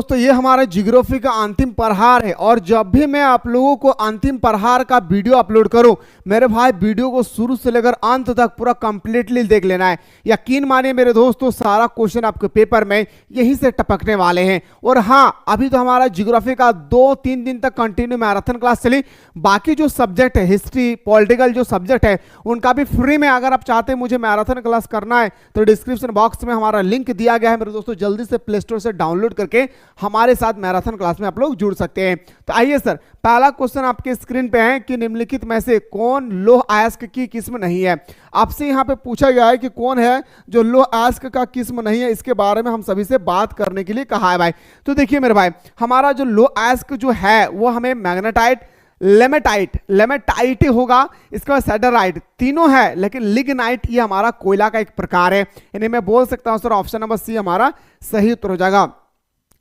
दोस्तों ये हमारा ज्योग्राफी का अंतिम प्रहार है और जब भी मैं आप लोगों को अंतिम प्रहार का वीडियो अपलोड करूं मेरे भाई वीडियो को शुरू से लेकर अंत तक पूरा कंप्लीटली देख लेना है। यकीन मानिए मेरे दोस्तों सारा क्वेश्चन आपके पेपर में यहीं से टपकने वाले हैं। और हाँ, अभी तो हमारा ज्योग्राफी का 2-3 दिन तक कंटिन्यू मैराथन क्लास चली। बाकी जो सब्जेक्ट है हिस्ट्री पॉलिटिकल जो सब्जेक्ट है उनका भी फ्री में अगर आप चाहते हैं मुझे मैराथन क्लास करना है तो डिस्क्रिप्शन बॉक्स में हमारा लिंक दिया गया है मेरे दोस्तों, जल्दी से प्ले स्टोर से डाउनलोड करके हमारे साथ मैराथन क्लास में आप लोग जुड़ सकते हैं। तो आइए सर, पहला क्वेश्चन आपके स्क्रीन पे है कि निम्नलिखित में से कौन लौह अयस्क की किस्म नहीं है। आपसे यहां पे पूछा गया है कि कौन है जो लौह अयस्क का किस्म नहीं है, इसके बारे में हम सभी से बात करने के लिए कहा है भाई। तो देखिए मेरे भाई, हमारा जो लौह अयस्क जो है वो हमें मैग्नेटाइट, लेमेटाइट होगा, इसके बाद सैडराइट, तीनों है, लेकिन लिग्नाइट ये हमारा कोयला का एक प्रकार है। यानी मैं बोल सकता हूं सर ऑप्शन नंबर सी हमारा सही उत्तर हो जाएगा।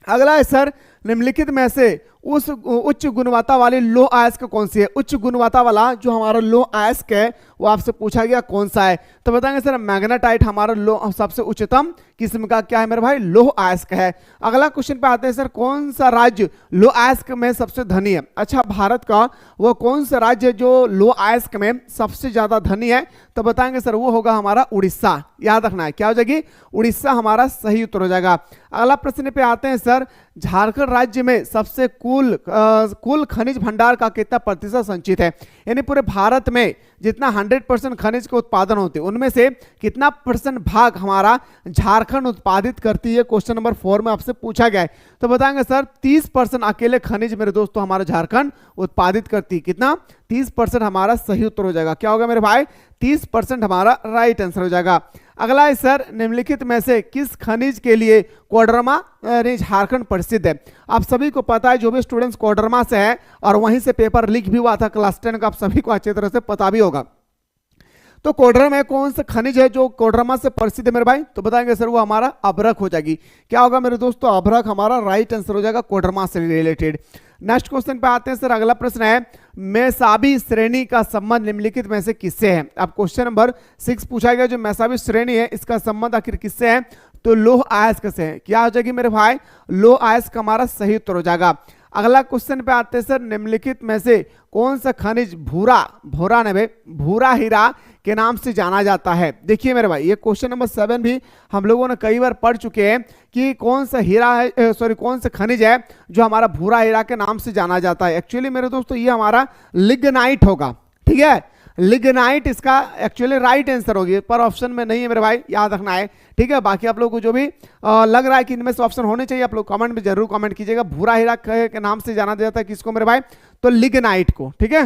अगला है सर, निम्नलिखित में से उस उच्च गुणवत्ता वाली लौह अयस्क कौन सी है। उच्च गुणवत्ता वाला जो हमारा लौह अयस्क है वो आपसे पूछा गया कौन सा है, तो बताएंगे सर मैग्नेटाइट हमारा लौह सबसे उच्चतम किस्म का क्या है मेरे भाई, लौह अयस्क है। अगला क्वेश्चन पे आते हैं सर, कौन सा राज्य लौह अयस्क में सबसे धनी है। अच्छा, भारत का वो कौन सा राज्य है जो लौह अयस्क में सबसे ज्यादा धनी है, तो बताएंगे सर वो होगा हमारा उड़ीसा। याद रखना है क्या हो जाएगी, उड़ीसा हमारा सही उत्तर हो जाएगा। अगला प्रश्न पे आते हैं सर, झारखंड राज्य में सबसे कुल खनिज भंडार का कितना प्रतिशत संचित है। यानी पूरे भारत में जितना 100% खनिज के उत्पादन होते हैं उनमें से कितना % भाग हमारा झारखंड उत्पादित करती है, क्वेश्चन नंबर 4 में आपसे पूछा गया है। तो बताएंगे सर 30% अकेले खनिज मेरे दोस्तों हमारा झारखंड उत्पादित करती है। कितना, 30% हमारा सही उत्तर हो जाएगा। क्या होगा मेरे भाई, 30% हमारा राइट आंसर हो जाएगा। अगला है सर, निम्नलिखित में से किस खनिज के लिए कोडरमा झारखंड प्रसिद्ध है। आप सभी को पता है, जो भी स्टूडेंट्स कोडरमा से है और वहीं से पेपर लीक भी हुआ था क्लास 10 का, आप सभी को अच्छी तरह से पता भी होगा। तो कोडरमा में कौन सा खनिज है जो कोडरमा से प्रसिद्ध है मेरे भाई, तो बताएंगे सर वो हमारा अभ्रक हो जाएगी। क्या होगा मेरे दोस्तों, अभ्रक हमारा राइट आंसर हो जाएगा कोडरमा से रिलेटेड। नेक्स्ट क्वेश्चन पे आते हैं सर, अगला प्रश्न है, मेसाबी श्रेणी का संबंध निम्नलिखित में से किससे है। अब क्वेश्चन नंबर 6 पूछा गया, जो मेसाबी श्रेणी है इसका संबंध आखिर किससे है, तो लौह अयस्क से है। क्या हो जाएगी मेरे भाई, लौह अयस्क हमारा सही उत्तर हो जाएगा। अगला क्वेश्चन पे आते हैं सर, निम्नलिखित में से कौन सा खनिज भूरा हीरा के नाम से जाना जाता है। देखिए मेरे भाई, ये क्वेश्चन नंबर 7 भी हम लोगों ने कई बार पढ़ चुके हैं कि कौन सा हीरा है, कौन सा खनिज है जो हमारा भूरा हीरा के नाम से जाना जाता है। एक्चुअली मेरे दोस्तों ये हमारा लिग्नाइट होगा, ठीक है, लिग्नाइट इसका एक्चुअली राइट आंसर होगी, पर ऑप्शन में नहीं है मेरे भाई, याद रखना है, ठीक है। बाकी आप लोग को जो भी लग रहा है कि इनमें से ऑप्शन होने चाहिए, आप लोग कमेंट में जरूर कमेंट कीजिएगा। भूरा हीरा के नाम से जाना जाता है किसको मेरे भाई, तो लिग्नाइट को, ठीक है।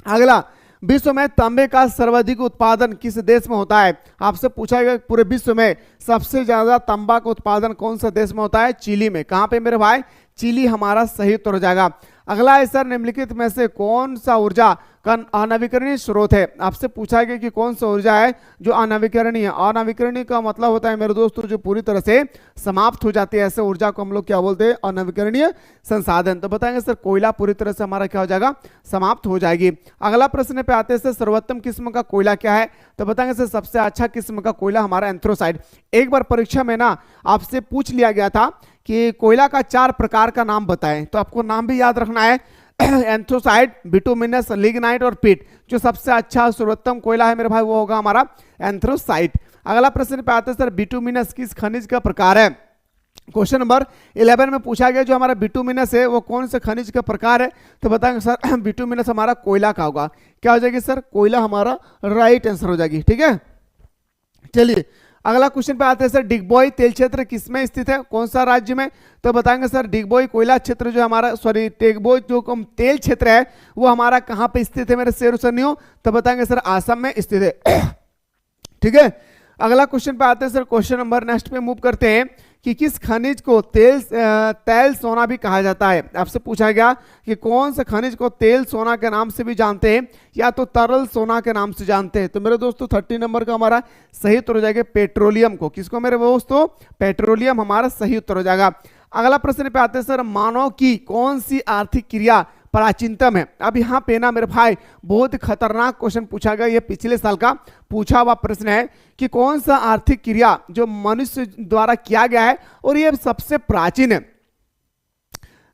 अगला, विश्व में तांबे का सर्वाधिक उत्पादन किस देश में होता है। आपसे पूछा गया पूरे विश्व में सबसे ज्यादा तांबा का उत्पादन कौन सा देश में होता है, चिली में। कहां पे मेरे भाई, चिली हमारा सही उत्तर हो जाएगा। अगला है सर, निम्नलिखित में से कौन सा ऊर्जा का अनवीकरणीय स्रोत है। आपसे पूछा गया कि कौन सा ऊर्जा है जो अनवीकरणीय है। अनवीकरणीय का मतलब होता है मेरे दोस्तों जो पूरी तरह से समाप्त हो जाती है, ऐसे ऊर्जा को हम लोग क्या बोलते हैं, अनवीकरणीय संसाधन। तो बताएंगे सर कोयला पूरी तरह से हमारा क्या हो जाएगा, समाप्त हो जाएगी। अगला प्रश्न पे आते हैं सर, सर्वोत्तम किस्म का कोयला क्या है, तो बताएंगे सर सबसे अच्छा किस्म का कोयला हमारा एंथ्रोसाइड। एक बार परीक्षा में ना आपसे पूछ लिया गया था कि कोयला का 4 प्रकार का नाम बताएं, तो आपको नाम भी याद रखना है, एंथ्रोसाइड, बिटुमिनस, लिग्नाइट और पिट। जो सबसे अच्छा सर्वोत्तम कोयला है मेरे भाई वो होगा हमारा एंथ्रोसाइड। अगला प्रश्न पे आते हैं सर, बिटुमिनस किस खनिज का प्रकार है। क्वेश्चन नंबर 11 में पूछा गया जो हमारा बिटुमिनस है वो कौन से खनिज का प्रकार है, तो बताएंगे सर बिटुमिनस हमारा कोयला का होगा। क्या हो जाएगी सर, कोयला हमारा राइट आंसर हो जाएगी, ठीक है। चलिए अगला क्वेश्चन पे आते हैं सर, डिगबोई तेल क्षेत्र किसमें स्थित है, कौन सा राज्य में, तो बताएंगे सर डिगबोई कोयला क्षेत्र जो हमारा डिगबोई जो तेल क्षेत्र है वो हमारा कहां पे स्थित है मेरे शेर सनियों, तो बताएंगे सर आसाम में स्थित है, ठीक है। अगला क्वेश्चन पे आते हैं सर, क्वेश्चन नंबर नेक्स्ट पे मूव करते हैं कि किस खनिज को तेल सोना भी कहा जाता है। आपसे पूछा गया कि कौन से खनिज को तेल सोना के नाम से भी जानते हैं या तो तरल सोना के नाम से जानते हैं, तो मेरे दोस्तों 30 नंबर का हमारा सही उत्तर हो जाएगा पेट्रोलियम को। किसको मेरे दोस्तों, पेट्रोलियम हमारा सही उत्तर हो जाएगा। अगला प्रश्न पे आते हैं सर, मानव की कौन सी आर्थिक क्रिया प्राचीनतम है। अब यहाँ पे ना मेरे भाई बहुत खतरनाक क्वेश्चन पूछा गया, ये पिछले साल का पूछा हुआ प्रश्न है कि कौन सा आर्थिक क्रिया जो मनुष्य द्वारा किया गया है और ये सबसे प्राचीन है।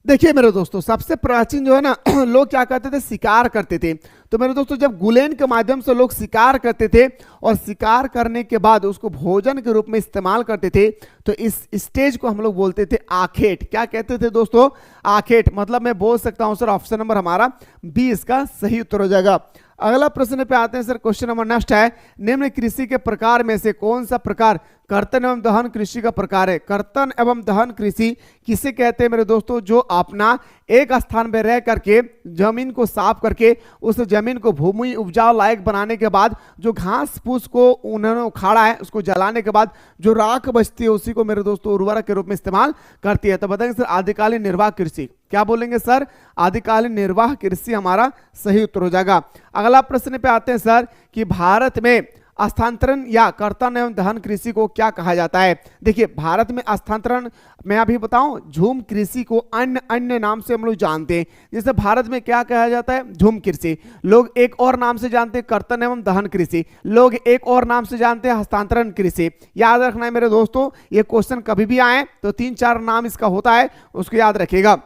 देखिए मेरे दोस्तों, सबसे प्राचीन जो है ना लोग क्या करते थे, शिकार करते थे। तो मेरे दोस्तों, जब गुलेन के माध्यम से लोग शिकार करते थे और शिकार करने के बाद उसको भोजन के रूप में इस्तेमाल करते थे, तो इस स्टेज को हम लोग बोलते थे आखेट। क्या कहते थे दोस्तों? आखेट। मतलब मैं बोल सकता हूं सर, ऑप्शन नंबर हमारा बी इसका सही उत्तर हो जाएगा। अगला प्रश्न पे आते हैं सर, क्वेश्चन नंबर नेक्स्ट है, निम्न कृषि के प्रकार में से कौन सा प्रकार कर्तन एवं दहन कृषि का प्रकार है? कर्तन एवं दहन कृषि किसे कहते हैं मेरे दोस्तों? जो अपना एक स्थान में रह करके जमीन को साफ करके उस जमीन को भूमि उपजाऊ लायक बनाने के बाद जो घास फूस को उन्होंने उखाड़ा है उसको जलाने के बाद जो राख बचती है उसी को मेरे दोस्तों उर्वरक के रूप में इस्तेमाल करती है। तो बताएंगे सर आदिकालीन निर्वाह कृषि। क्या बोलेंगे सर? आदिकालीन निर्वाह कृषि हमारा सही उत्तर हो जाएगा। अगला प्रश्न पे आते हैं सर कि भारत में स्थानांतरण या कर्तन एवं दहन कृषि को क्या कहा जाता है? देखिए, भारत में स्थानांतरण मैं अभी बताऊं, झूम कृषि को अन्य अन्य नाम से हम लोग जानते हैं। जैसे भारत में क्या कहा जाता है? झूम कृषि। लोग एक और नाम से जानते हैं कर्तन एवं दहन कृषि, लोग एक और नाम से जानते हैं हस्तांतरण कृषि। याद रखना है मेरे दोस्तों, ये क्वेश्चन कभी भी आए तो 3-4 नाम इसका होता है, उसको याद रखिएगा।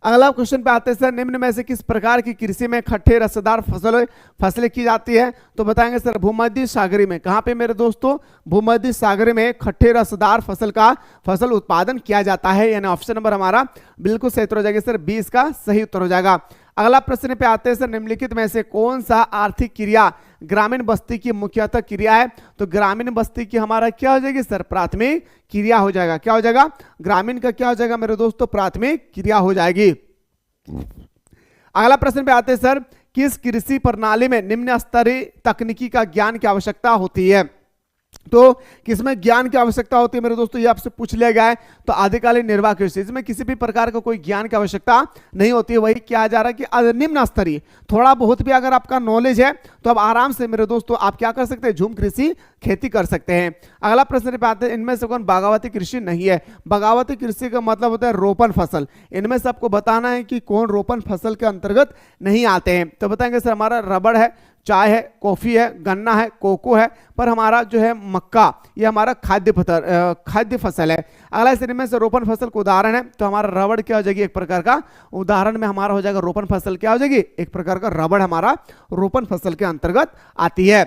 अगला क्वेश्चन पे आते हैं सर, निम्न में से किस प्रकार की कृषि में खट्टे रसदार फसलें की जाती है? तो बताएंगे सर भूमध्य सागरी में। कहां पे मेरे दोस्तों? भूमध्य सागर में खट्टे रसदार फसल उत्पादन किया जाता है, यानी ऑप्शन नंबर हमारा बिल्कुल सही उत्तर हो जाएगा सर, 20 का सही उत्तर हो जाएगा। अगला प्रश्न पे आते हैं सर, निम्नलिखित में से कौन सा आर्थिक क्रिया ग्रामीण बस्ती की मुख्यतः क्रिया है? तो ग्रामीण बस्ती की हमारा क्या हो जाएगी सर? प्राथमिक क्रिया हो जाएगा। क्या हो जाएगा? ग्रामीण का क्या हो जाएगा मेरे दोस्तों? प्राथमिक क्रिया हो जाएगी। अगला प्रश्न पे आते हैं सर, किस कृषि प्रणाली में निम्न स्तरीय तकनीकी का ज्ञान की आवश्यकता होती है? तो किसमें ज्ञान की आवश्यकता होती है मेरे दोस्तों? ये आपसे पूछ लिया गया है। तो आदिकालीन निर्वाह कृषि, इसमें किसी भी प्रकार का कोई ज्ञान की आवश्यकता नहीं होती है। वही क्या जा रहा है कि निम्न स्तरीय, थोड़ा बहुत भी अगर आपका नॉलेज है तो अब आराम से मेरे दोस्तों आप क्या कर सकते हैं? झूम कृषि खेती कर सकते हैं। अगला प्रश्न पे आते हैं, इनमें से कौन बागावती कृषि नहीं है? बागावती कृषि का मतलब होता है रोपण फसल। इनमें से आपको बताना है कि कौन रोपण फसल के अंतर्गत नहीं आते हैं। तो बताएंगे सर हमारा रबड़ है, चाय है, कॉफी है, गन्ना है, कोको है, पर हमारा जो है मक्का, ये हमारा खाद्य फसल है। अगला श्रेणी में से रोपण फसल का उदाहरण है, तो हमारा रबड़ क्या हो जाएगी? एक प्रकार का उदाहरण में हमारा हो जाएगा रोपण फसल। क्या हो जाएगी? एक प्रकार का रबड़ हमारा रोपण फसल के अंतर्गत आती है।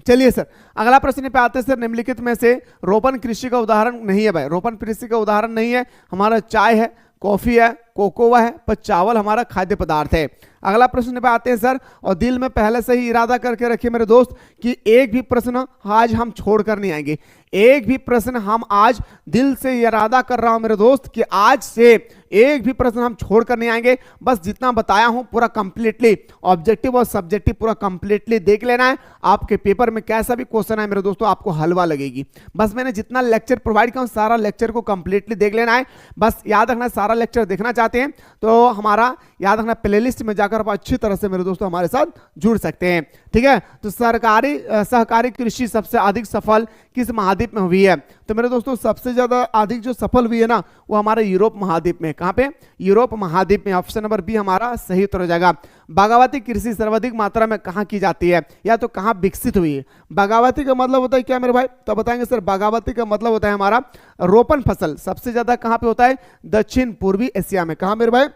चलिए सर अगला प्रश्न पे आते हैं सर, निम्नलिखित में से रोपण कृषि का उदाहरण नहीं है भाई, रोपण कृषि का उदाहरण नहीं है। हमारा चाय है, कॉफी है, कोकोवा है, पर चावल हमारा खाद्य पदार्थ है। अगला प्रश्न पे आते हैं सर, और दिल में पहले से ही इरादा करके रखिए मेरे दोस्त कि एक भी प्रश्न आज हम छोड़कर नहीं आएंगे। एक भी प्रश्न हम आज दिल से इरादा कर रहा हूं मेरे दोस्त कि आज से एक भी प्रश्न हम छोड़कर नहीं आएंगे। बस जितना बताया हूं पूरा कंप्लीटली ऑब्जेक्टिव और सब्जेक्टिव पूरा कंप्लीटली देख लेना है। आपके पेपर में कैसा भी क्वेश्चन है मेरे दोस्तों आपको हलवा लगेगी। बस मैंने जितना लेक्चर प्रोवाइड किया सारा लेक्चर को कंप्लीटली देख लेना है। बस याद रखना, सारा लेक्चर देखना चाहते हैं तो हमारा याद रखना प्लेलिस्ट में जाकर आप अच्छी तरह से मेरे दोस्तों हमारे साथ जुड़ सकते हैं। ठीक है, तो सहकारी कृषि सबसे अधिक सफल किस महाद्वीप में हुई है? तो मेरे दोस्तों सबसे ज्यादा अधिक जो सफल हुई है ना वो हमारे यूरोप महाद्वीप में। कहां पे? यूरोप महाद्वीप में। ऑप्शन नंबर बी हमारा सही उत्तर हो जाएगा। बागावती कृषि सर्वाधिक मात्रा में कहां की जाती है या तो कहां विकसित हुई है? बागावती का मतलब होता है क्या मेरे भाई? तो बताएंगे सर बागावती का मतलब होता है हमारा रोपण फसल सबसे ज्यादा कहां पे होता है? दक्षिण पूर्वी एशिया में। कहां मेरे भाई?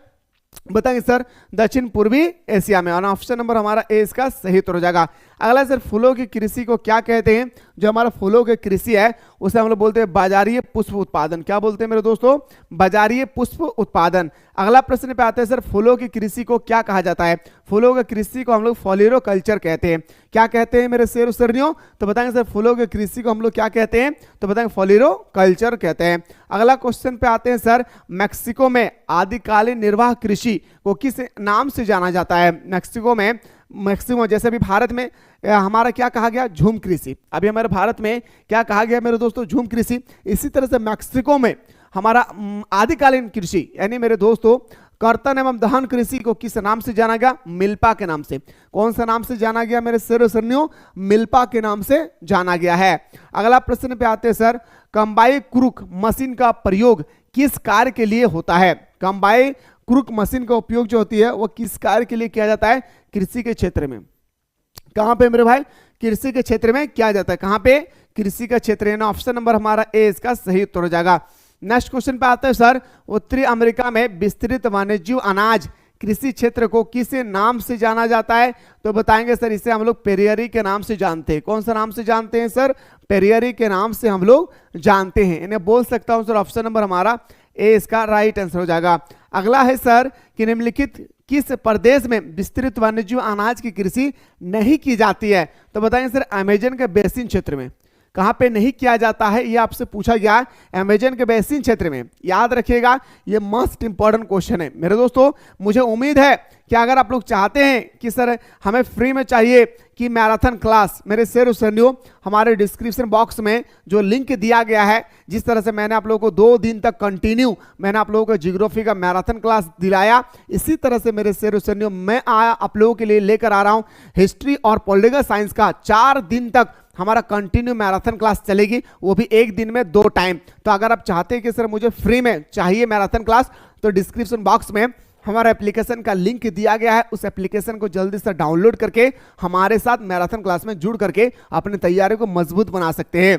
बताएंगे सर दक्षिण पूर्वी एशिया में। और ऑप्शन नंबर हमारा ए इसका सही उत्तर हो जाएगा। अगला सर फूलों की कृषि को क्या कहते हैं? जो हमारा फूलों की कृषि है उसे हम लोग बोलते हैं बाजारीय पुष्प उत्पादन। क्या बोलते हैं मेरे दोस्तों? बाजारीय पुष्प उत्पादन। अगला प्रश्न पे आते हैं सर, फूलों की कृषि को क्या कहा जाता है? फूलों की कृषि को हम लोग फ्लोरिकल्चर कहते हैं। क्या कहते हैं मेरे शेर सरनियों? तो बताएंगे सर फूलों की कृषि को हम लोग क्या कहते हैं? तो बताएंगे फ्लोरिकल्चर कहते हैं। अगला क्वेश्चन पे आते हैं सर, मैक्सिको में आदिकालीन निर्वाह कृषि को किस नाम से जाना जाता है? मैक्सिको जैसे भी भारत में हमारा क्या कहा गया? झूम कृषि। अभी हमारे भारत में क्या कहा गया मेरे दोस्तों? झूम कृषि। इसी तरह से मैक्सिको में हमारा आदिकालीन कृषि यानी मेरे दोस्तों कर्तन एवं दहन कृषि को किस नाम से जाना गया? मिल्पा के नाम से। कौन सा नाम से जाना गया मेरे सरनियों? मिल्पा के नाम से जाना गया है। अगला प्रश्न पे आते हैं सर, कंबाई क्रूक मशीन का प्रयोग किस कार्य के लिए होता है? कंबाई क्रूक मशीन का उपयोग जो होती है वो किस कार्य के लिए किया जाता है? कृषि के क्षेत्र में। कहां पे मेरे भाई? कृषि के क्षेत्र में किया जाता है। कहां पे? कृषि का क्षेत्र है ना। ऑप्शन नंबर हमारा ए इसका सही उत्तर हो जाएगा। नेक्स्ट क्वेश्चन पे आते हैं सर, उत्तरी अमेरिका में विस्तृत वन्यजीव अनाज कृषि क्षेत्र को किस नाम से जाना जाता है? तो बताएंगे सर इसे हम लोग पेरियरी के नाम से जानते हैं। कौन सा नाम से जानते हैं सर? पेरियरी के नाम से हम लोग जानते हैं। इन्हें बोल सकता हूं सर, ऑप्शन नंबर हमारा ए इसका राइट आंसर हो जाएगा। अगला है सर कि निम्नलिखित किस प्रदेश में विस्तृत वन्यजीव अनाज की कृषि नहीं की जाती है? तो बताएंगे सर अमेजन के बेसिन क्षेत्र में। कहां पे नहीं किया जाता है ये आपसे पूछा गया, अमेजन के बेसिन क्षेत्र में। याद रखिएगा, ये मोस्ट इंपॉर्टेंट क्वेश्चन है मेरे दोस्तों। मुझे उम्मीद है कि अगर आप लोग चाहते हैं कि सर हमें फ्री में चाहिए कि मैराथन क्लास, मेरे शेर सैनियों, हमारे डिस्क्रिप्शन बॉक्स में जो लिंक दिया गया है, जिस तरह से मैंने आप लोगों को 2 दिन तक कंटिन्यू मैंने आप लोगों को ज्योग्राफी का मैराथन क्लास दिलाया, इसी तरह से मेरे शेर सैनियों मैं आप लोगों के लिए लेकर आ रहा हूं हिस्ट्री और पॉलिटिकल साइंस का 4 दिन तक हमारा कंटिन्यू मैराथन क्लास चलेगी, वो भी एक दिन में 2 टाइम। तो अगर आप चाहते हैं कि सर मुझे फ्री में चाहिए मैराथन क्लास, तो डिस्क्रिप्शन बॉक्स में हमारा एप्लीकेशन का लिंक दिया गया है, उस एप्लीकेशन को जल्दी से डाउनलोड करके हमारे साथ मैराथन क्लास में जुड़ करके अपनी तैयारी को मजबूत बना सकते हैं।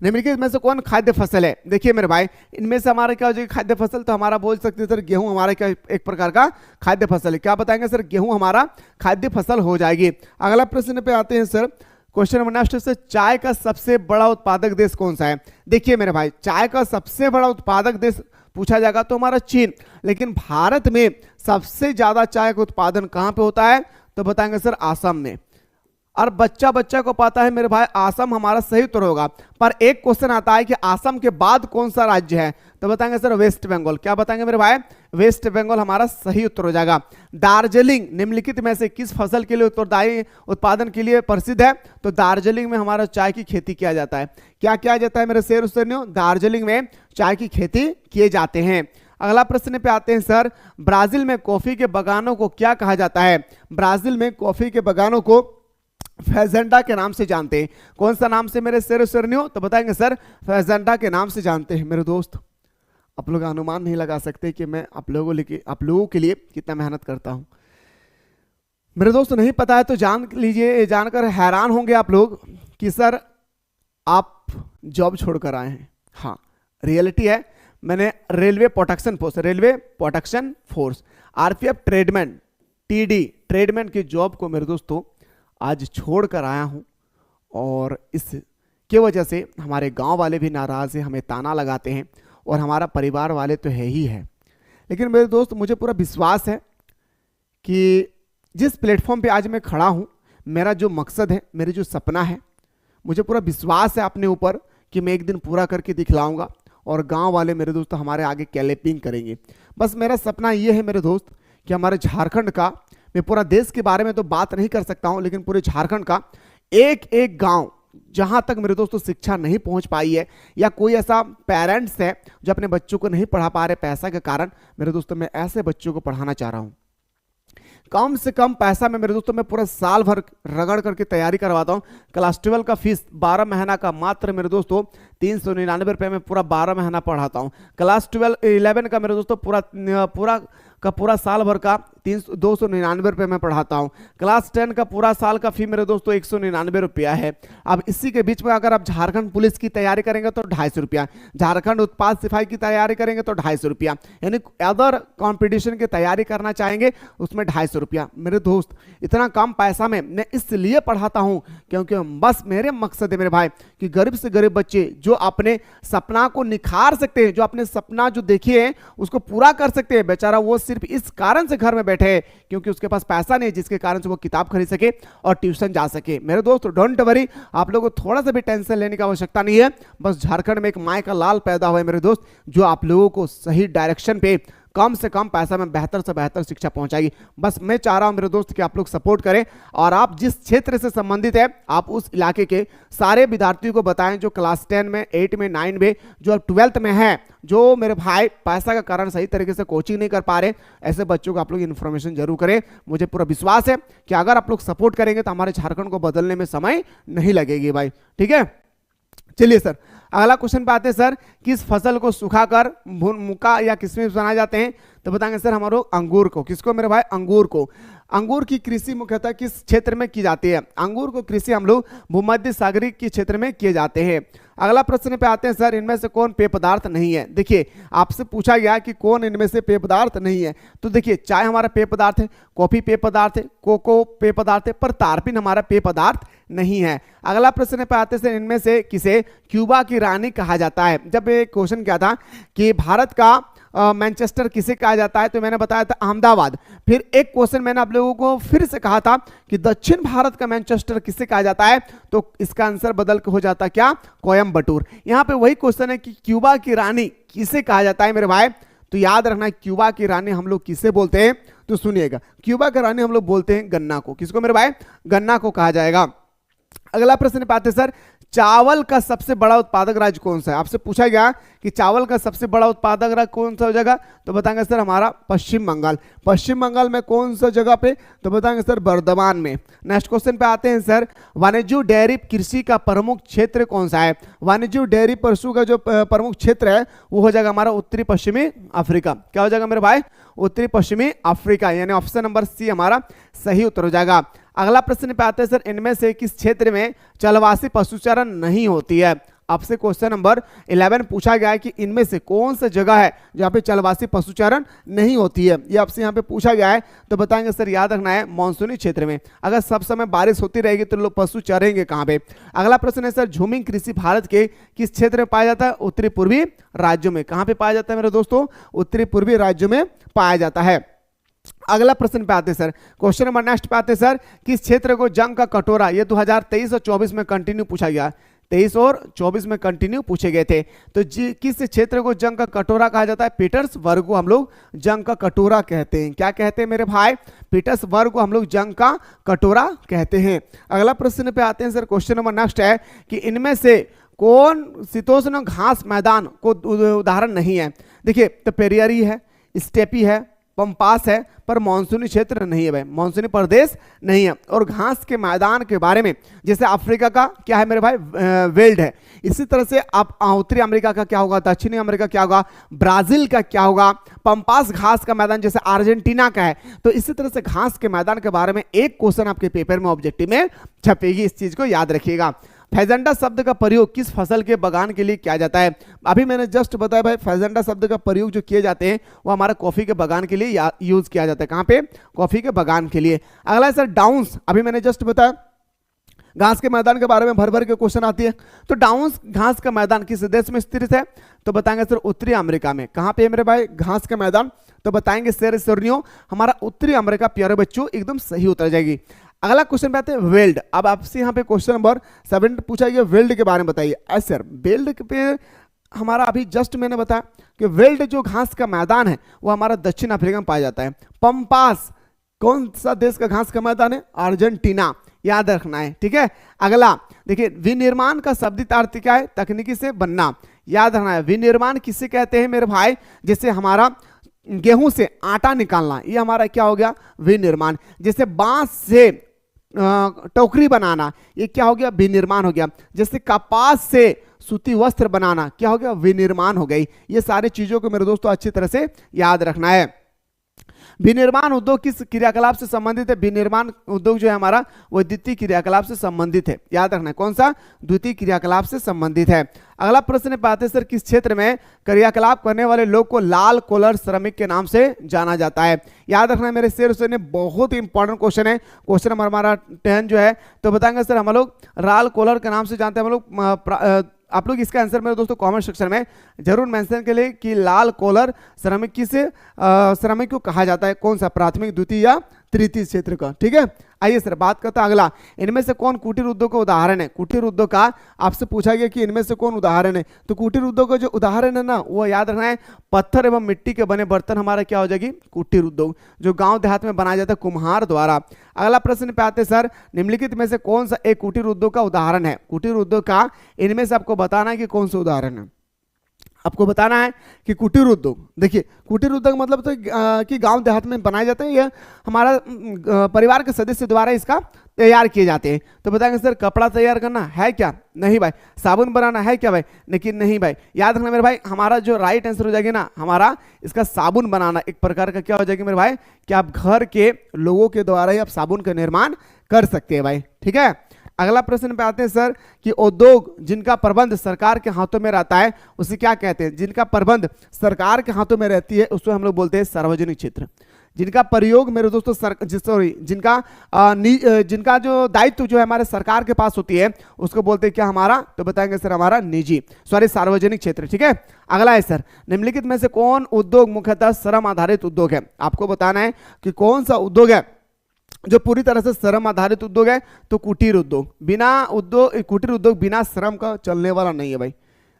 निम्नलिखित में से कौन खाद्य फसल है? देखिए मेरे भाई, इनमें से हमारा क्या हो जाएगा खाद्य फसल? तो हमारा बोल सकते हैं सर गेहूं हमारा क्या एक प्रकार का खाद्य फसल है। क्या बताएंगे सर? गेहूं हमारा खाद्य फसल हो जाएगी। अगला प्रश्न पे आते हैं सर, क्वेश्चन नंबर नेक्स्ट से, चाय का सबसे बड़ा उत्पादक देश कौन सा है? देखिए मेरे भाई, चाय का सबसे बड़ा उत्पादक देश पूछा जाएगा तो हमारा चीन, लेकिन भारत में सबसे ज्यादा चाय का उत्पादन कहां पे होता है? तो बताएंगे सर आसाम में। और बच्चा बच्चा को पता है मेरे भाई आसाम हमारा सही उत्तर होगा, पर एक क्वेश्चन आता है कि आसाम के बाद कौन सा राज्य है? तो बताएंगे सर वेस्ट बंगाल। क्या बताएंगे मेरे भाई? वेस्ट बंगाल हमारा सही उत्तर हो जाएगा। दार्जिलिंग निम्नलिखित में से किस फसल के लिए उत्तरदायी उत्पादन के लिए प्रसिद्ध है? तो दार्जिलिंग में हमारा चाय की खेती किया जाता है। क्या किया जाता है मेरे शेर सैनियों? दार्जिलिंग में चाय की खेती किए जाते हैं। अगला प्रश्न पे आते हैं सर, ब्राजील में कॉफी के बागानों को क्या कहा जाता है? ब्राजील में कॉफी के बागानों को फेजेंडा के नाम से जानते हैं। कौन सा नाम से मेरे शेर सैनियों? तो बताएंगे सर फेजेंडा के नाम से जानते हैं। मेरे दोस्त आप लोग अनुमान नहीं लगा सकते कि मैं आप लोगों के लिए कितना मेहनत करता हूं। मेरे दोस्त नहीं पता है तो जान लीजिए, जानकर हैरान होंगे आप लोग कि सर आप जॉब छोड़कर आए हैं। हाँ, रियलिटी है। मैंने railway protection force RPF tradesman TD tradesman की जॉब को मेरे दोस्तों आज छोड़कर आया हूं, और इसके वजह से हमारे गांव वाले भी नाराज हैं, हमें ताना लगाते हैं, और हमारा परिवार वाले तो है ही है। लेकिन मेरे दोस्त मुझे पूरा विश्वास है कि जिस प्लेटफॉर्म पे आज मैं खड़ा हूं, मेरा जो मकसद है, मेरे जो सपना है, मुझे पूरा विश्वास है अपने ऊपर कि मैं एक दिन पूरा करके दिखलाऊंगा, और गांव वाले मेरे दोस्त हमारे आगे क्लैपिंग करेंगे। बस मेरा सपना ये है मेरे दोस्त कि हमारे झारखंड का, मैं पूरा देश के बारे में तो बात नहीं कर सकता हूं, लेकिन पूरे झारखंड का एक एक गांव जहां तक मेरे दोस्तों शिक्षा नहीं पहुंच पाई है, या कोई ऐसा पेरेंट्स है जो अपने बच्चों को नहीं पढ़ा पा रहे पैसा के कारण, मेरे दोस्तों मैं ऐसे बच्चों को पढ़ाना चाह रहा हूं। कम से कम पैसा में मेरे दोस्तों मैं पूरा साल भर रगड़ करके तैयारी करवाता हूं। क्लास 12 का फीस 12 महीना का मात्र मेरे दोस्तों 399 रुपये में पूरा 12 महीना पढ़ाता हूं। क्लास 11 का मेरे दोस्तों पूरा साल भर का 299 रुपये में पढ़ाता हूं। क्लास 10 का पूरा साल का फी मेरे दोस्तों 199 रुपया है। अब इसी के बीच में अगर आप झारखंड पुलिस की तैयारी करेंगे तो 250 रुपया, झारखंड उत्पाद सिपाही की तैयारी करेंगे तो 250 रुपया, यानी अदर कंपटीशन की तैयारी करना चाहेंगे उसमें 250 रुपया। मेरे दोस्त इतना कम पैसा में मैं इसलिए पढ़ाता हूं क्योंकि बस मेरे मकसद है मेरे भाई कि गरीब से गरीब बच्चे जो अपने सपना को निखार सकते हैं, जो अपने सपना जो देखे हैं उसको पूरा कर सकते हैं, बेचारा वो सिर्फ इस कारण से घर में बैठे हैं क्योंकि उसके पास पैसा नहीं, जिसके कारण से वो किताब खरीद सके और ट्यूशन जा सके। मेरे दोस्त डोंट वरी, आप लोगों को थोड़ा सा भी टेंशन लेने की आवश्यकता नहीं है। बस झारखंड में एक माय का लाल पैदा हुआ है मेरे दोस्त, जो आप लोगों को सही डायरेक्शन पे कम से कम पैसा में बेहतर से बेहतर शिक्षा पहुंचाएगी। बस मैं चाह रहा हूं मेरे दोस्त कि आप लोग सपोर्ट करें, और आप जिस क्षेत्र से संबंधित है आप उस इलाके के सारे विद्यार्थियों को बताएं जो क्लास 10 में 8 में 9 में जो 12th में है, जो मेरे भाई पैसा का कारण सही तरीके से कोचिंग नहीं कर पा रहे, ऐसे बच्चों को आप लोग इन्फॉर्मेशन जरूर करें। मुझे पूरा विश्वास है कि अगर आप लोग सपोर्ट करेंगे तो हमारे झारखंड को बदलने में समय नहीं लगेगी भाई। ठीक है, चलिए सर अगला क्वेश्चन पे आते हैं सर, किस फसल को सुखाकर मुक्का या किशमिश बनाए जाते हैं? तो बताएंगे सर हमारे अंगूर को। किसको मेरे भाई? अंगूर को। अंगूर की कृषि मुख्यतः किस क्षेत्र में की जाती है? अंगूर को कृषि हम लोग भूमध्य सागरीय के क्षेत्र में किए जाते हैं। अगला प्रश्न पे आते हैं सर, इनमें से कौन पेय पदार्थ नहीं है? देखिए आपसे पूछा गया कि कौन इनमें से पेय पदार्थ नहीं है, तो देखिए चाय हमारा पेय पदार्थ है, कॉफी पेय पदार्थ है, कोको पेय पदार्थ है, पर तारपीन हमारा पेय पदार्थ नहीं है। अगला प्रश्न पे आते हैं सर, इनमें से किसे क्यूबा की रानी कहा जाता है? जब ये क्वेश्चन क्या था कि भारत का मैनचेस्टर किसे कहा जाता है, तो मैंने बताया था अहमदाबाद। फिर एक क्वेश्चन मैंने आप लोगों को फिर से कहा था कि दक्षिण भारत का मैनचेस्टर किसे कहा जाता है, तो इसका आंसर बदल के हो जाता क्या? कोयम्बटूर। यहाँ पे वही क्वेश्चन है कि क्यूबा की रानी किसे कहा जाता है मेरे भाई, तो याद रखना क्यूबा की रानी हम लोग किसे बोलते हैं, तो सुनिएगा क्यूबा की रानी हम लोग बोलते हैं गन्ना को। किसको मेरे भाई? गन्ना को कहा जाएगा। अगला प्रश्न पाते सर, चावल का सबसे बड़ा उत्पादक राज्य कौन सा है? आपसे पूछा गया कि चावल का सबसे बड़ा उत्पादक राज्य कौन सा जगह, तो बताएंगे सर हमारा पश्चिम बंगाल। पश्चिम बंगाल में कौन सा जगह पे, तो बताएंगे सर बर्धमान में। नेक्स्ट क्वेश्चन पे आते हैं सर, वाणिज्य डेयरी कृषि का प्रमुख क्षेत्र कौन सा है? वाणिज्य डेयरी पशु का जो प्रमुख क्षेत्र है वो हो जाएगा हमारा उत्तरी पश्चिमी अफ्रीका। क्या हो जाएगा मेरे भाई? उत्तरी पश्चिमी अफ्रीका, यानी ऑप्शन नंबर सी हमारा सही उत्तर हो जाएगा। अगला प्रश्न पे आते हैं सर, इनमें से किस क्षेत्र में चलवासी पशुचारण नहीं होती है? आपसे क्वेश्चन नंबर 11 पूछा गया है कि इनमें से कौन सा जगह है जहां पे चलवासी पशुचारण नहीं होती है, ये आपसे यहां पे पूछा गया है। तो बताएंगे सर याद रखना है मानसूनी क्षेत्र में। अगर सब समय बारिश होती रहेगी तो लोग पशु चरेंगे कहां पे? अगला प्रश्न है सर, झूमिंग कृषि भारत के किस क्षेत्र में पाया जाता है? उत्तरी पूर्वी राज्यों में। कहां पे पाया जाता है मेरे दोस्तों? उत्तरी पूर्वी राज्यों में पाया जाता है। अगला प्रश्न पे आते हैं सर, क्वेश्चन नंबर नेक्स्ट पे आते हैं सर, किस क्षेत्र को जंग का कटोरा, ये 2023 और 24 में कंटिन्यू पूछा गया, 23 और 24 में कंटिन्यू पूछे गए थे। तो किस क्षेत्र को जंग का कटोरा कहा जाता है? पीटर्सबर्ग को हम लोग जंग का कटोरा कहते हैं। क्या कहते हैं मेरे भाई? पीटर्सबर्ग को हम लोग जंग का कटोरा कहते हैं। अगला प्रश्न पे आते हैं सर, क्वेश्चन नंबर नेक्स्ट है कि इनमें से कौन शीतोष्ण घास मैदान को उदाहरण नहीं है? देखिए तो पेरियारी है, स्टेपी है, पंपास है, पर मानसूनी क्षेत्र नहीं है भाई, मानसूनी प्रदेश नहीं है। और घास के मैदान के बारे में, जैसे अफ्रीका का क्या है मेरे भाई? वेल्ड है। इसी तरह से आप उत्तरी अमेरिका का क्या होगा, दक्षिणी अमेरिका क्या होगा, ब्राजील का क्या होगा, पंपास घास का मैदान जैसे अर्जेंटीना का है। तो इसी तरह से घास के मैदान के बारे में एक क्वेश्चन आपके पेपर में ऑब्जेक्टिव में छपेगी, इस चीज को याद रखिएगा। फैजेंडा शब्द का प्रयोग किस फसल के बगान के लिए किया जाता है? अभी मैंने जस्ट बताया भाई, फैजेंडा शब्द का प्रयोग जो किए जाते हैं वो हमारा कॉफी के बगान के लिए यूज किया जाता है। कहां पे? कॉफी के बगान के लिए। अगला है सर डाउन्स, अभी मैंने जस्ट बताया घास के मैदान के बारे में भर भर के क्वेश्चन आती है। तो डाउन्स घास का मैदान किस देश में स्थित है? तो बताएंगे सर उत्तरी अमेरिका में। कहां पे है मेरे भाई घास का मैदान? तो बताएंगे सर सरनियो हमारा उत्तरी अमेरिका। प्यारे बच्चों एकदम सही उतर जाएगी। अगला क्वेश्चन पे आते हैं वेल्ड। अब आपसे यहाँ पे क्वेश्चन नंबर 7 पूछा गया, वेल्ड के बारे में बताइए। सर वेल्ड पे हमारा अभी जस्ट मैंने बताया कि वेल्ड जो घास का मैदान है वो हमारा दक्षिण अफ्रीका में पाया जाता है। पंपास कौन सा देश का घास का मैदान है? अर्जेंटीना, याद रखना है, ठीक है। अगला देखिए, विनिर्माण का शब्दित अर्थ क्या है? तकनीकी से बनना, याद रखना है। विनिर्माण किसे कहते हैं मेरे भाई? जैसे हमारा गेहूं से आटा निकालना, ये हमारा क्या हो गया? विनिर्माण। जैसे बांस से टोकरी बनाना, ये क्या हो गया? विनिर्माण हो गया। जैसे कपास से सूती वस्त्र बनाना, क्या हो गया? विनिर्माण हो गई। ये सारी चीजों को मेरे दोस्तों अच्छी तरह से याद रखना है। विनिर्माण उद्योग किस क्रियाकलाप से संबंधित है? विनिर्माण उद्योग जो है हमारा वो द्वितीय क्रियाकलाप से संबंधित है, याद रखना है। कौन सा? द्वितीय क्रियाकलाप से संबंधित है। अगला प्रश्न पाते हैं सर, किस क्षेत्र में क्रियाकलाप करने वाले लोग को लाल कॉलर श्रमिक के नाम से जाना जाता है? याद रखना है मेरे शेर से, बहुत ही इंपॉर्टेंट क्वेश्चन है। क्वेश्चन हमारा 10 जो है, तो बताएंगे सर हम लोग लाल कॉलर के नाम से जानते हैं हम लोग। आप लोग इसका आंसर मेरे दोस्तों कमेंट सेक्शन में जरूर मेंशन के लिए कि लाल कॉलर श्रमिक किस श्रमिक को कहा जाता है? कौन सा? प्राथमिक, द्वितीय या तृतीय क्षेत्र का, ठीक है। आइए सर बात करते हैं अगला, इनमें से कौन कुटीर उद्योग का उदाहरण है? कुटीर उद्योग का आपसे पूछा गया कि इनमें से कौन उदाहरण है? तो कुटीर उद्योग का जो उदाहरण है ना, वो याद रखना है, पत्थर एवं मिट्टी के बने बर्तन हमारा क्या हो जाएगी? कुटीर उद्योग, जो गांव देहात में बनाया जाता है कुम्हार द्वारा। अगला प्रश्न पे आते सर, निम्नलिखित में से कौन सा एक कुटीर उद्योग का उदाहरण है? कुटीर उद्योग का इनमें से आपको बताना है कि कौन सा उदाहरण है। आपको बताना है कि कुटीर उद्योग, देखिए कुटीर उद्योग मतलब तो कि गांव देहात में बनाए जाते हैं, यह हमारा परिवार के सदस्य द्वारा इसका तैयार किए जाते हैं। तो बताएंगे सर कपड़ा तैयार करना है क्या? नहीं भाई। साबुन बनाना है क्या भाई? लेकिन नहीं भाई। याद रखना मेरे भाई, हमारा जो राइट आंसर हो जाएगी ना, हमारा इसका साबुन बनाना एक प्रकार का क्या हो जाएगी मेरे भाई, कि आप घर के लोगों के द्वारा ही आप साबुन का निर्माण कर सकते हैं भाई। ठीक है, अगला प्रश्न पे आते हैं सर कि उद्योग जिनका प्रबंध सरकार के हाथों में रहता है उसे क्या कहते हैं? जिनका प्रबंध सरकार के हाथों में रहती है उसको हम लोग बोलते हैं सार्वजनिक क्षेत्र। जिनका प्रयोग मेरे दोस्तों जिनका जो दायित्व जो है हमारे सरकार के पास होती है उसको बोलते हैं क्या हमारा? तो बताएंगे सर हमारा सार्वजनिक क्षेत्र। ठीक है, अगला है सर निम्नलिखित में से कौन उद्योग मुख्यतः श्रम आधारित उद्योग है? आपको बताना है कि कौन सा उद्योग है जो पूरी तरह से श्रम आधारित उद्योग है। तो कुटीर उद्योग। कुटीर उद्योग बिना श्रम का चलने वाला नहीं है भाई।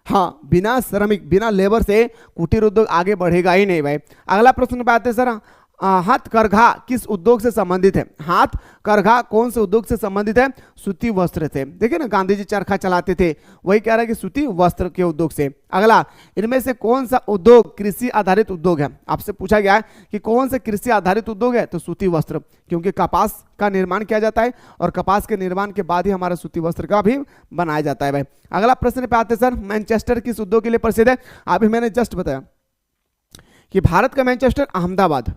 हाँ, बिना श्रमिक बिना लेबर से कुटीर उद्योग आगे बढ़ेगा ही नहीं भाई। अगला प्रश्न पे आते हैं सर, हाथकरघा किस उद्योग से संबंधित है? हाथकरघा कौन से उद्योग से संबंधित है? सूती वस्त्र से। देखिए ना, गांधी जी चरखा चलाते थे, वही कह रहा है कि सूती वस्त्र के उद्योग से। अगला, इनमें से कौन सा उद्योग कृषि आधारित उद्योग है? आपसे पूछा गया है कि कौन सा कृषि आधारित उद्योग है? तो सूती वस्त्र, क्योंकि कपास का निर्माण किया जाता है और कपास के निर्माण के बाद ही हमारा सूती वस्त्र का भी बनाया जाता है भाई। अगला प्रश्न पे आते सर, मैनचेस्टर किस उद्योग के लिए प्रसिद्ध है? अभी मैंने जस्ट बताया कि भारत का मैनचेस्टर अहमदाबाद,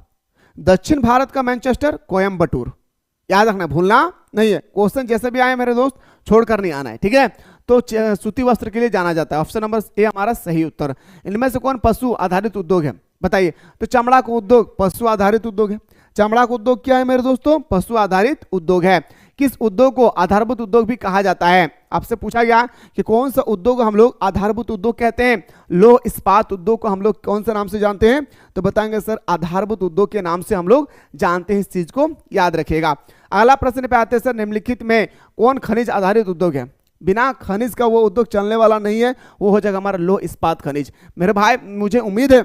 दक्षिण भारत का मैनचेस्टर कोयम्बटूर। याद रखना, भूलना नहीं है। क्वेश्चन जैसे भी आए मेरे दोस्त छोड़कर नहीं आना है। ठीक है, तो सूती वस्त्र के लिए जाना जाता है। ऑप्शन नंबर ए हमारा सही उत्तर। इनमें से कौन पशु आधारित उद्योग है? बताइए। तो चमड़ा का उद्योग पशु आधारित उद्योग है। चमड़ा का उद्योग क्या है मेरे दोस्तों? पशु आधारित उद्योग है। किस उद्योग को आधारभूत उद्योग भी कहा जाता है? आपसे पूछा गया कि कौन सा उद्योग हम लोग आधारभूत उद्योग कहते हैं? लौह इस्पात उद्योग को हम लोग कौन सा नाम से जानते हैं? तो बताएंगे सर आधारभूत उद्योग के नाम से हम लोग जानते हैं। इस चीज को याद रखिएगा। अगला प्रश्न पे आते हैं सर, निम्नलिखित में कौन खनिज आधारित उद्योग है? बिना खनिज का वो उद्योग चलने वाला नहीं है, वो हो जाएगा हमारा लौह इस्पात खनिज। मेरे भाई, मुझे उम्मीद है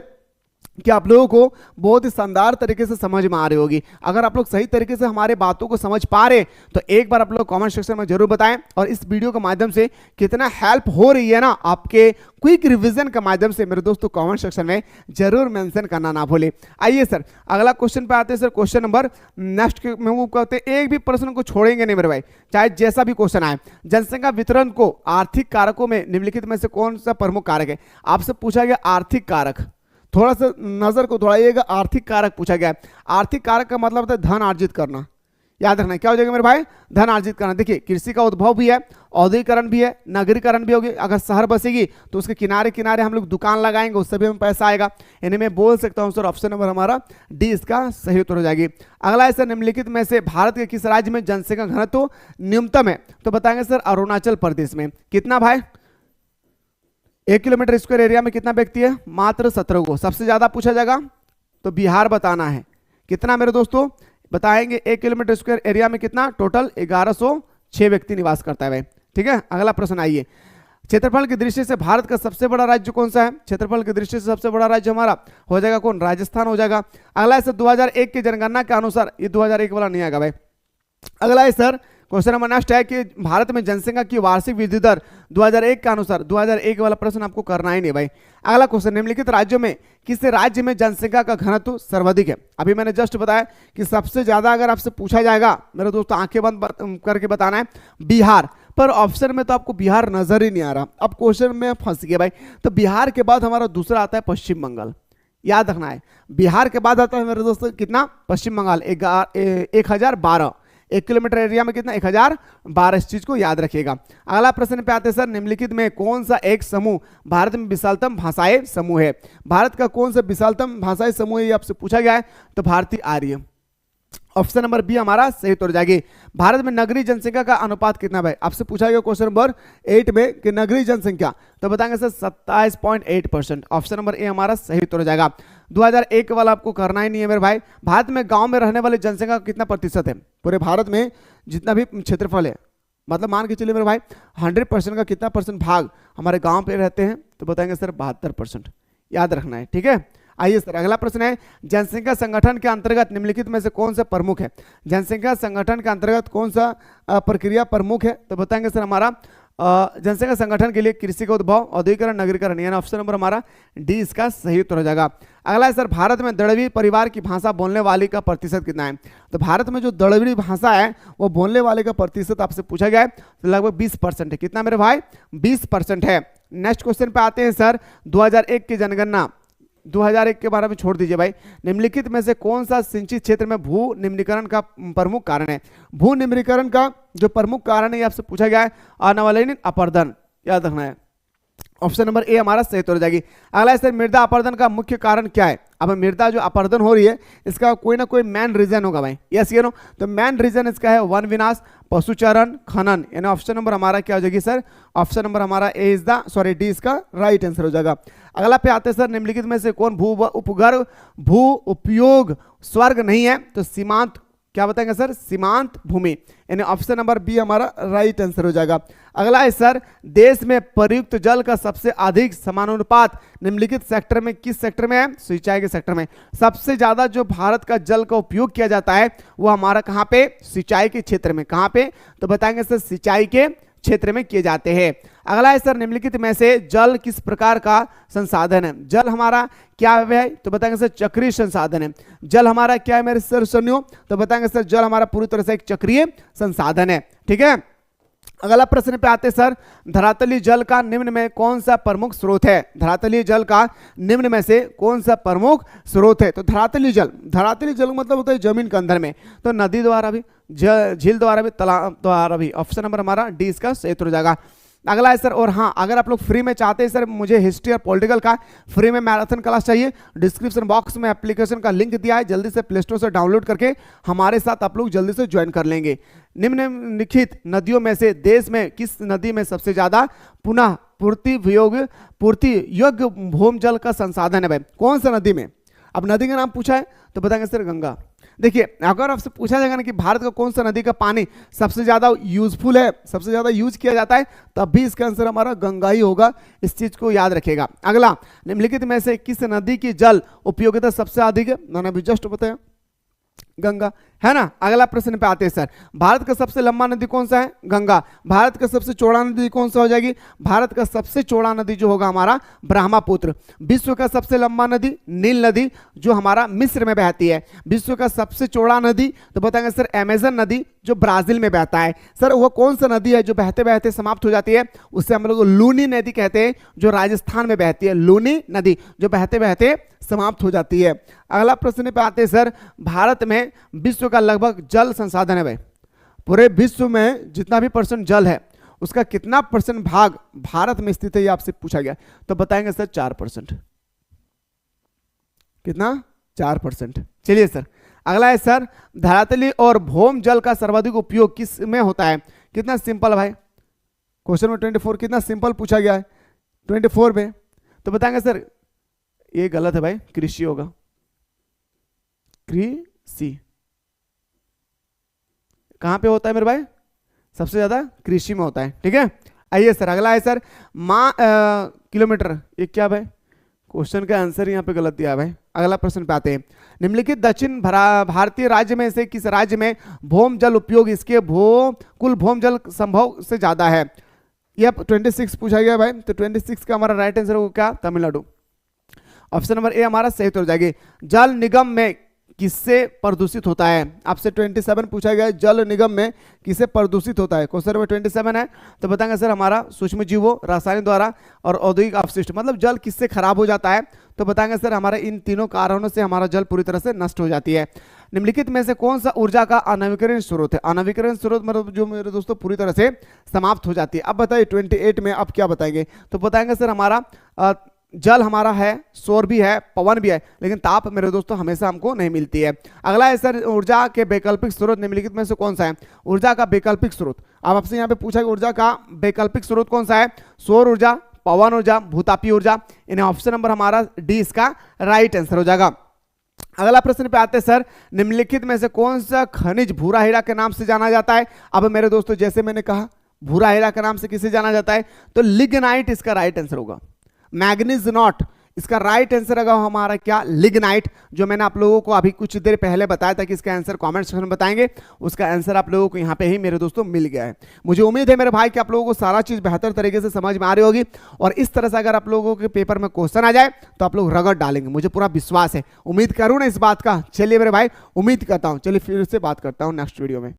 कि आप लोगों को बहुत ही शानदार तरीके से समझ में आ रही होगी। अगर आप लोग सही तरीके से हमारे बातों को समझ पा रहे तो एक बार आप लोग कमेंट सेक्शन में जरूर बताएं, और इस वीडियो के माध्यम से कितना हेल्प हो रही है ना आपके क्विक रिवीजन के माध्यम से मेरे दोस्तों कमेंट सेक्शन में जरूर मेंशन करना ना भूले। आइए सर अगला क्वेश्चन पे आते हैं सर। क्वेश्चन नंबर नेक्स्ट में मूव करते हैं। एक भी प्रश्न को छोड़ेंगे नहीं मेरे भाई, चाहे जैसा भी क्वेश्चन आए। जनसंख्या वितरण को आर्थिक कारकों में निम्नलिखित में से कौन सा प्रमुख कारक है? आपसे पूछा गया आर्थिक कारक, थोड़ा सा नजर को दौड़ाइएगा। आर्थिक कारक पूछा गया है। आर्थिक कारक का मतलब होता है धन अर्जित करना। याद रखना क्या हो जाएगा मेरे भाई? धन अर्जित करना। देखिए, कृषि का उद्भव भी है, औद्योगिकरण भी है, नगरीकरण भी होगी। अगर शहर बसेगी तो उसके किनारे किनारे हम लोग दुकान लगाएंगे, उससे भी हमें पैसा आएगा। यानी मैं बोल सकता हूं सर ऑप्शन नंबर हमारा डी इसका सही उत्तर हो जाएगी। अगला है सर, निम्नलिखित में से भारत के किस राज्य में जनसंख्या घनत्व न्यूनतम है? तो बताएंगे सर अरुणाचल प्रदेश में। कितना भाई? 1 किलोमीटर स्क्वायर एरिया में कितना व्यक्ति है? मात्र 17 को। सबसे ज्यादा पूछा जाएगा तो बिहार बताना है। कितना मेरे दोस्तों? बताएंगे 1 किलोमीटर स्क्वायर एरिया में कितना? टोटल 1106 व्यक्ति निवास करता है भाई। ठीक है, अगला प्रश्न आइए। क्षेत्रफल की दृष्टि से भारत का सबसे बड़ा राज्य कौन सा है? क्षेत्रफल की दृष्टि से सबसे बड़ा राज्य हमारा हो जाएगा कौन? राजस्थान हो जाएगा। अगला है सर 2001 की जनगणना के अनुसार, ये 2001 वाला नहीं आएगा भाई। अगला है सर क्वेश्चन नंबर नेक्स्ट है कि भारत में जनसंख्या की वार्षिक वृद्धि दर 2001 के अनुसार, 2001 वाला प्रश्न आपको करना ही नहीं भाई। अगला क्वेश्चन, निम्नलिखित राज्यों में किस राज्य में जनसंख्या का घनत्व सर्वाधिक है? अभी मैंने जस्ट बताया कि सबसे ज्यादा अगर आपसे पूछा जाएगा मेरे दोस्तों आंखें बंद करके बताना है बिहार, पर ऑप्शन में तो आपको बिहार नजर ही नहीं आ रहा। अब क्वेश्चन में फंस गया भाई। तो बिहार के बाद हमारा दूसरा आता है पश्चिम बंगाल। याद रखना है, बिहार के बाद आता है मेरे दोस्तों कितना? पश्चिम बंगाल। 1012। 1 किलोमीटर एरिया में कितना? 1012। इस चीज को याद रखिएगा। अगला प्रश्न पे आते हैं सर, निम्नलिखित में कौन सा एक समूह भारत में विशालतम भाषाई समूह है? भारत का कौन सा विशालतम भाषाई समूह है? ये आपसे पूछा गया है। तो भारतीय आर्य। ऑप्शन नंबर बी हमारा सही उत्तर हो जाएगी। भारत में नगरीय जनसंख्या का अनुपात कितना भाई? आपसे पूछा गया क्वेश्चन नंबर 8 में कि नगरीय जनसंख्या, तो बताएंगे सर 27.8%। ऑप्शन नंबर ए हमारा सही उत्तर हो जाएगा। 2001 वाला आपको करना ही नहीं है मेरे भाई। भारत में गांव में रहने वाली जनसंख्या का कितना प्रतिशत है? पूरे भारत में जितना भी क्षेत्रफल है, मतलब मान के चलिए मेरे भाई 100% का कितना परसेंट भाग हमारे गांव पे रहते हैं? तो बताएंगे सर 72%। याद रखना है। ठीक है, आइए सर अगला प्रश्न है, जनसंख्या संगठन के अंतर्गत निम्नलिखित में से कौन सा प्रमुख है? जनसंख्या संगठन के अंतर्गत कौन सा प्रक्रिया प्रमुख है? तो बताएंगे सर हमारा जनसंख्या संगठन के लिए कृषि का उद्भव, औद्योगिकरण, नगरीकरण, यानी ऑप्शन नंबर हमारा डी इसका सही उत्तर हो जाएगा। अगला है सर, भारत में द्रविड़ परिवार की भाषा बोलने वाले का प्रतिशत कितना है? तो भारत में जो द्रविड़ भाषा है वो बोलने वाले का प्रतिशत आपसे पूछा गया है, तो लगभग 20% है। कितना मेरे भाई? 20% है। नेक्स्ट क्वेश्चन पे आते हैं सर, 2001 की जनगणना, 2001 के बारे में छोड़ दीजिए भाई। निम्नलिखित में से कौन सा सिंचित क्षेत्र में भू निम्नीकरण का प्रमुख कारण है? भू निम्नीकरण का जो प्रमुख कारण है ये आपसे पूछा गया है, अनवलयन अपर्दन, याद रखना है। ऑप्शन नंबर ए हमारा सही हो जाएगी। अगला है सर, मृदा अपरदन का मुख्य कारण क्या है? अब मृदा जो अपरदन हो रही है इसका कोई ना कोई मैन रीजन होगा भाई, यस ये नो। तो मैन रीजन इसका है वन विनाश, पशुचारण, खनन, यानी ऑप्शन नंबर हमारा क्या हो जाएगी सर? ऑप्शन नंबर हमारा ए इज द, सॉरी डी इसका राइट आंसर हो जाएगा। अगला पे आते हैं सर, निम्नलिखित में से कौन भू उपयोग स्वर्ग नहीं है? तो सीमांत, क्या बताएंगे सर? सीमांत भूमि, यानी ऑप्शन नंबर बी हमारा राइट आंसर हो जाएगा। अगला है सर, देश में प्रयुक्त जल का सबसे अधिक समानुपात निम्नलिखित सेक्टर में किस सेक्टर में है? सिंचाई के सेक्टर में। सबसे ज्यादा जो भारत का जल का उपयोग किया जाता है वो हमारा कहाँ पे? सिंचाई के क्षेत्र में। कहाँ पे? तो बताएंगे सर सिंचाई के क्षेत्र में किए जाते हैं। अगला है सर, निम्नलिखित में से जल किस प्रकार का संसाधन है? जल हमारा क्या है? तो बताएंगे सर चक्रीय संसाधन है। जल हमारा क्या है मेरे सर सुनियो? तो बताएंगे सर जल हमारा पूरी तरह से एक चक्रीय संसाधन है, ठीक है। अगला प्रश्न पे आते सर, धरातलीय जल का निम्न में कौन सा प्रमुख स्रोत है? धरातलीय जल का निम्न में से कौन सा प्रमुख स्रोत है? तो धरातलीय जल, धरातलीय जल मतलब होता है जमीन के अंदर में, तो नदी द्वारा भी, झील द्वारा भी, तालाब द्वारा भी। ऑप्शन नंबर हमारा डी इसका सही हो जाएगा। अगला है सर, और हाँ अगर आप लोग फ्री में चाहते हैं सर मुझे हिस्ट्री और पॉलिटिकल का फ्री में मैराथन क्लास चाहिए, डिस्क्रिप्शन बॉक्स में एप्लीकेशन का लिंक दिया है, जल्दी से प्ले स्टोर से डाउनलोड करके हमारे साथ आप लोग जल्दी से ज्वाइन कर लेंगे। निम्नलिखित नदियों में से देश में किस नदी में सबसे ज्यादा पुनः पूर्ति योग्य भूमि जल का संसाधन है भाई? कौन सा नदी में? अब नदी का नाम पूछा है तो बताएंगे सर गंगा। देखिए अगर आपसे पूछा जाएगा ना कि भारत का कौन सा नदी का पानी सबसे ज्यादा यूजफुल है, सबसे ज्यादा यूज किया जाता है, तब भी इसका आंसर हमारा गंगा ही होगा, इस चीज को याद रखेगा। अगला, निम्नलिखित में से किस नदी की जल उपयोगिता सबसे अधिक है? मैंने अभी जस्ट बताया गंगा, है ना। अगला प्रश्न पे आते हैं सर, भारत का सबसे लंबा नदी कौन सा है? गंगा। भारत का सबसे चौड़ा नदी कौन सा हो जाएगी? भारत का सबसे चौड़ा नदी जो होगा हमारा ब्रह्मपुत्र। विश्व का सबसे लंबा नदी नील नदी जो हमारा मिस्र में बहती है। विश्व का सबसे चौड़ा नदी तो बताएंगे सर अमेजन नदी जो ब्राजील में बहता है। सर वो कौन सा नदी है जो बहते बहते समाप्त हो जाती है? उससे हम लोग लूनी नदी कहते हैं, जो राजस्थान में बहती है। लूनी नदी जो बहते बहते समाप्त हो जाती है। अगला प्रश्न पे आते हैं सर, भारत में विश्व का लगभग जल संसाधन है भाई, पूरे विश्व में जितना भी परसेंट जल है उसका कितना परसेंट भाग भारत में स्थित है? ये आपसे पूछा गया, तो बताएंगे सर 4%। कितना? 4%। चलिए सर, अगला है सर, धरातलीय और भौम जल का सर्वाधिक उपयोग किस में होता है? कितना सिंपल भाई, क्वेश्चन में 24 कितना सिंपल पूछा गया है 24 में, तो बताएंगे सर ये गलत है भाई, कृषि होगा, कृषि। कहां पे होता है मेरे भाई? सबसे ज्यादा कृषि में होता है, ठीक है। आइए सर, अगला है सर, किलोमीटर, ये क्या भाई? क्वेश्चन का आंसर यहाँ पे गलत दिया है भाई। अगला प्रश्न पे आते हैं, निम्नलिखित दक्षिण भारतीय राज्य में से किस राज्य में भौम जल उपयोग इसके कुल भौम जल संभव से ज्यादा है? यह 26 पूछा गया भाई, तो 26 का हमारा राइट आंसर होगा क्या? तमिलनाडु। ऑप्शन नंबर ए हमारा सही हो जाएगी। जल निगम में किससे प्रदूषित होता है? आपसे 27 पूछा गया है, जल निगम में किससे प्रदूषित होता है? क्वेश्चन नंबर 27 है, तो बताएंगे सर हमारा सूक्ष्म जीवों, रासायनिक द्वारा और औद्योगिक अपशिष्ट। मतलब जल किससे खराब हो जाता है? तो बताएंगे सर हमारे इन तीनों कारणों से हमारा जल पूरी तरह से नष्ट हो जाती है। निम्नलिखित में से कौन सा ऊर्जा का अनवीकरण स्रोत है? अनवीकरण स्रोत मतलब जो मेरे दोस्तों पूरी तरह से समाप्त हो जाती है। अब बताइए 28 में अब क्या बताएंगे? तो बताएंगे सर हमारा जल हमारा है, सौर भी है, पवन भी है, लेकिन ताप मेरे दोस्तों हमेशा हमको नहीं मिलती है। अगला है सर, ऊर्जा के वैकल्पिक स्रोत निम्नलिखित में से कौन सा है? ऊर्जा का वैकल्पिक स्रोत, अब आपसे यहाँ पे पूछा कि ऊर्जा का वैकल्पिक स्रोत कौन सा है? सौर ऊर्जा, पवन ऊर्जा, भूतापीय ऊर्जा। इन्हें ऑप्शन नंबर हमारा डी इसका राइट आंसर हो जाएगा। अगला प्रश्न पे आते हैं सर, निम्नलिखित में से कौन सा खनिज भूरा हीरा के नाम से जाना जाता है? अब मेरे दोस्तों जैसे मैंने कहा भूरा हीरा के नाम से किसे जाना जाता है? तो लिग्नाइट इसका राइट आंसर होगा। मैग्नीज नॉट, इसका राइट आंसर होगा हमारा क्या, लिग्नाइट, जो मैंने आप लोगों को अभी कुछ देर पहले बताया था कि इसका आंसर कमेंट सेक्शन में बताएंगे। उसका आंसर आप लोगों को यहाँ पे ही मेरे दोस्तों मिल गया है। मुझे उम्मीद है मेरे भाई कि आप लोगों को सारा चीज बेहतर तरीके से समझ में आ रही होगी, और इस तरह से अगर आप लोगों के पेपर में क्वेश्चन आ जाए तो आप लोग रगड़ डालेंगे, मुझे पूरा विश्वास है। उम्मीद करूँ ना इस बात का। चलिए मेरे भाई, उम्मीद करता हूँ, चलिए फिर से बात करता हूँ नेक्स्ट वीडियो में।